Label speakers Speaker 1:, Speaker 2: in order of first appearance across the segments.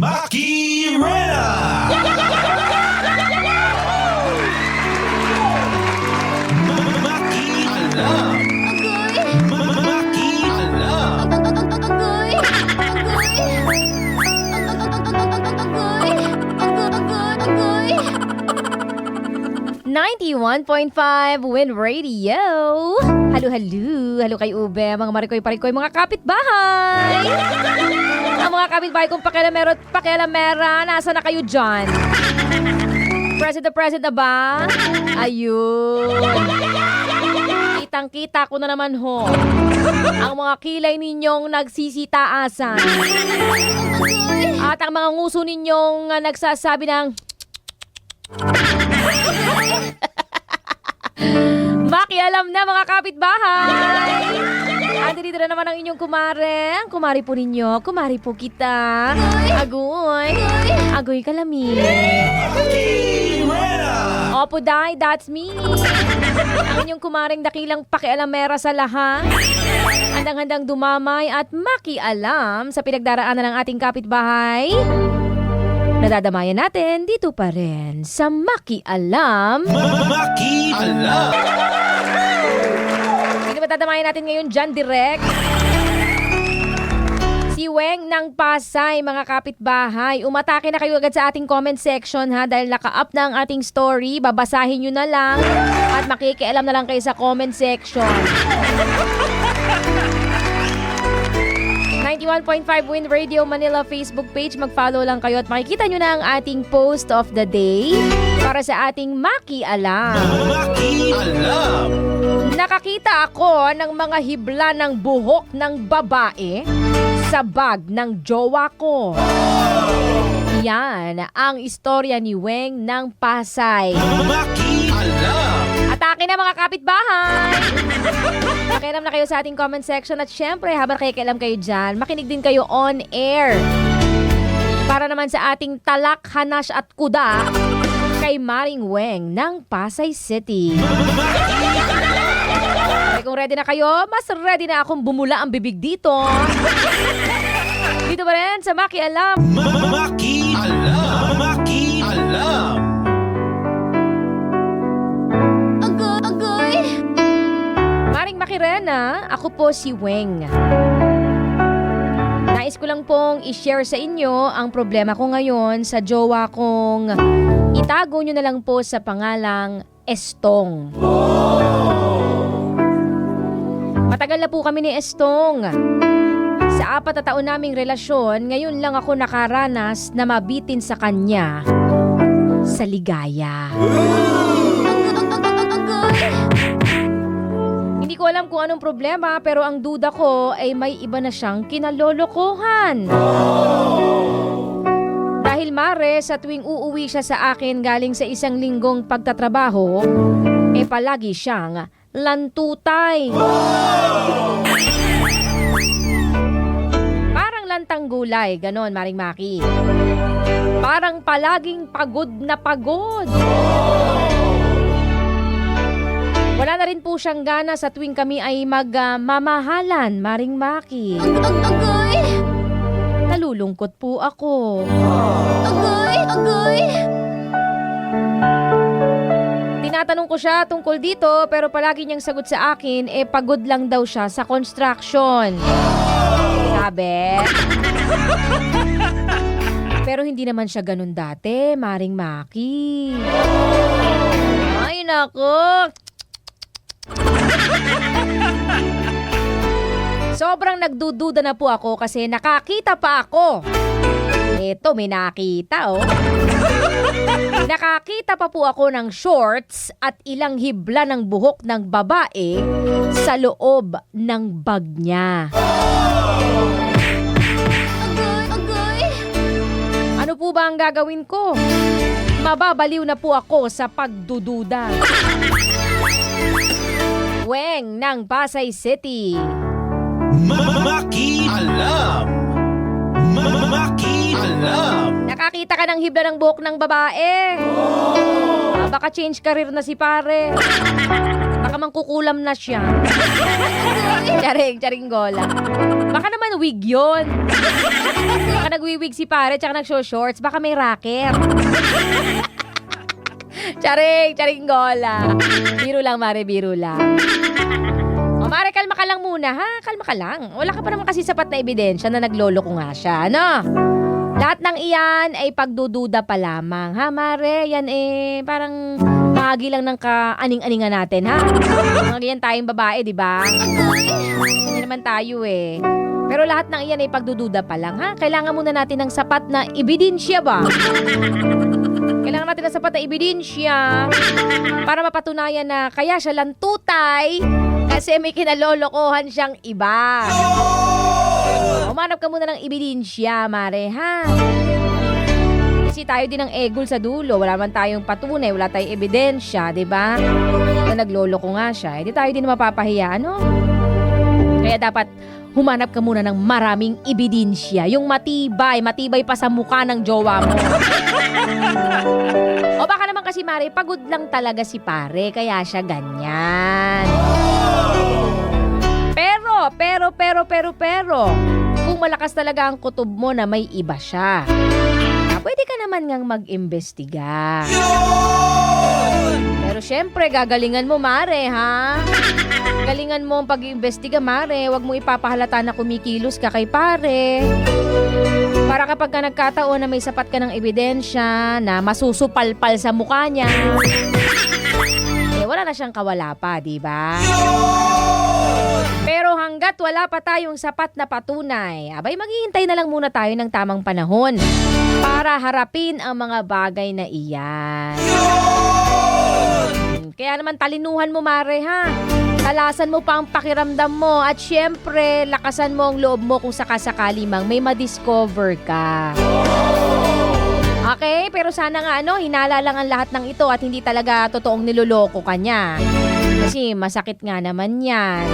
Speaker 1: Maki Rena! Maki Alam! Maki Alam!
Speaker 2: Agoy! 91.5 Win Radio. Halo kay Ube, mga marikoy-parikoy, mga kapitbahay. Ang mga kapitbahay kong pakialamero at pakialamera, nasa na kayo dyan? Present na ba? Ayun. Kitang-kita ko na naman ho ang mga kilay ninyong nagsisitaasan. At ang mga nguso ninyong nagsasabi ng makialam na, mga kapitbahay. Dito na naman ang inyong kumare. Ang kumari po ninyo, kumari po kita. Agoy kalami. Opo, day, that's me. Ang inyong kumaring dakilang pakialamera sa lahat. Handang-handang dumamay at makialam sa pinagdaraanan ng ating kapitbahay. Nadadamayan natin dito pa rin sa Makialam.
Speaker 1: Makialam!
Speaker 2: Sino ba dadamayan natin ngayon dyan direct? Si Weng ng Pasay, mga kapitbahay. Umatake na kayo agad sa ating comment section ha, dahil naka-up na ang ating story. Babasahin nyo na lang at makikialam na lang kayo sa comment section. 91.5 Win Radio Manila Facebook page. Mag-follow lang kayo at makikita nyo na ang ating post of the day para sa ating Makialam.
Speaker 1: Makialam!
Speaker 2: Nakakita ako ng mga hibla ng buhok ng babae sa bag ng jowa ko. Yan ang istorya ni Weng ng Pasay.
Speaker 1: Makialam!
Speaker 2: Atake na, mga kapitbahay! Makialam na kayo sa ating comment section at syempre habang nakikialam kayo dyan, makinig din kayo on air. Para naman sa ating talak, hanash at kuda kay Maring Weng ng Pasay City. Kung ready na kayo, mas ready na akong bumula ang bibig dito. Dito ba rin sa Makialam?
Speaker 1: Makialam! Makialam!
Speaker 2: Agoy! Maring Makirena, ako po si Weng. Nais ko lang pong i-share sa inyo ang problema ko ngayon sa jowa kong itago nyo na lang po sa pangalang Estong. Matagal na po kami ni Estong. Sa 4 na taon naming relasyon, ngayon lang ako nakaranas na mabitin sa kanya sa ligaya. Hindi ko alam kung anong problema, pero ang duda ko ay may iba na siyang kinalolokohan. Dahil mare, sa tuwing uuwi siya sa akin galing sa 1 linggong pagtatrabaho, palagi siyang lantutay. Parang lantang gulay, ganon, Maring Maki. Parang palaging pagod na pagod. Wala na rin po siyang gana sa tuwing kami ay magmamahalan, Maring Maki. Agoy! Nalulungkot po ako. Agoy! Tinatanong ko siya tungkol dito, pero palagi niyang sagot sa akin, pagod lang daw siya sa construction. Sabi. Pero hindi naman siya ganun dati, Maring Maki. Ay, nako. Sobrang nagdududa na po ako kasi nakakita pa ako. Eto, may nakita, oh. Nakakita pa po ako ng shorts at ilang hibla ng buhok ng babae sa loob ng bag niya. Agoy! Ano po ba ang gagawin ko? Mababaliw na po ako sa pagdududa. Weng ng Pasay City.
Speaker 1: Makialam! Makialam!
Speaker 2: Nakakita ka ng hibla ng buhok ng babae. Baka change career na si pare. Baka mangkukulam na siya. Charing gola. Baka naman wig yun. Baka nagwiwig si pare tsaka nag-shorts. Baka may racket. Charing gola. Biro lang, Mare, biro lang. O Mare, kalma ka lang muna, ha? Kalma ka lang. Wala ka pa naman kasi sapat na ebidensya na naglolo ko nga siya, ano? Lahat ng iyan ay pagdududa pa lamang, ha, Mare? Yan parang bahagi lang ng kaaning-aningan natin, ha? Mga ganyan tayong babae, di ba? Hindi naman tayo, Pero lahat ng iyan ay pagdududa pa lang, ha? Kailangan muna natin ng sapat na ebidensya ba? Kailangan natin ng sapat na ebidensya para mapatunayan na kaya siya lang tutay kasi may kinalolokohan siyang iba. Umanap ka muna ng ebidensya, Mare, ha? Kasi tayo din ng egol sa dulo. Wala man tayong patunay, wala tayong ebidensya, di ba? Na nagloloko nga siya. Hindi tayo din mapapahiya, ano? Kaya dapat humanap ka muna ng maraming ebidensya. Yung matibay pa sa mukha ng jowa mo. O baka naman kasi, Mare, pagod lang talaga si pare, kaya siya ganyan. Pero, kung malakas talaga ang kutob mo na may iba siya, pwede ka naman ngang mag-imbestiga. Pero syempre, gagalingan mo, Mare, ha? Galingan mo ang pag-iimbestiga, Mare. Huwag mo ipapahalata na kumikilos ka kay pare. Para kapag ka nagkataon na may sapat ka ng ebidensya na masusupalpal sa mukha niya, wala na siyang kawala pa, di ba? Pero hanggat wala pa tayong sapat na patunay, abay maghihintay na lang muna tayo ng tamang panahon para harapin ang mga bagay na iyan. Kaya naman talinuhan mo, Mare, ha? Talasan mo pa ang pakiramdam mo at syempre, lakasan mo ang loob mo kung sakasakali mang may madiscover ka. Okay? Pero sana nga hinala lang ang lahat ng ito at hindi talaga totoong niloloko ka niya. Kasi masakit nga naman yan.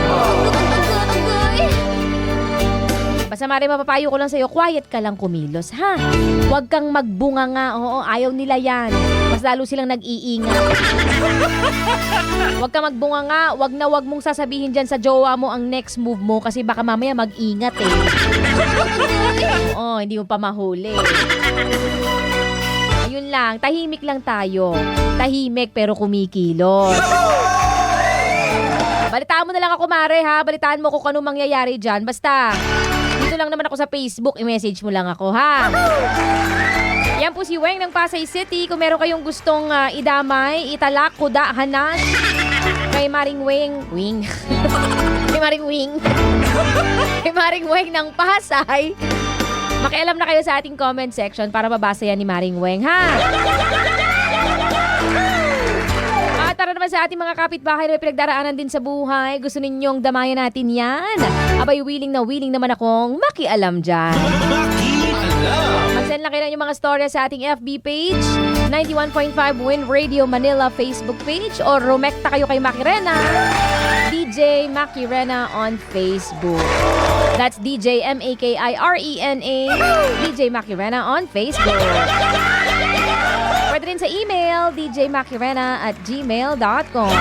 Speaker 2: Basta, Mare, mapapayo ko lang sa'yo, quiet ka lang kumilos, ha? Huwag kang magbunga nga. Oo, ayaw nila yan. Mas lalo silang nag-iingat. Huwag kang magbunga nga. Huwag mong sasabihin dyan sa jowa mo ang next move mo kasi baka mamaya mag-ingat Oo, hindi mo pa mahuli. Ayun lang, tahimik lang tayo. Tahimik pero kumikilos. Balitaan mo na lang ako, Mare, ha? Balitaan mo kung anong mangyayari dyan. Basta, dito lang naman ako sa Facebook. I-message mo lang ako, ha? Yan po si Weng ng Pasay City. Kung meron kayong gustong idamay, italak, kuda, hanas, kay Maring Weng. Kay Maring Weng. Kay Maring Weng ng Pasay. Makialam na kayo sa ating comment section para mabasa yan ni Maring Weng, ha? Tara naman sa ating mga kapitbahay na may pinagdaraanan din sa buhay. Gusto ninyong damayan natin yan? Abay, willing naman akong makialam dyan. Mag-send lang kayo ng mga storya sa ating FB page, 91.5 Win Radio Manila Facebook page, o rumekta kayo kay Maki Rena, DJ Maki Rena on Facebook. That's DJ MAKIRENA, DJ Maki Rena on Facebook. Pwede rin sa email, djmakirena@gmail.com.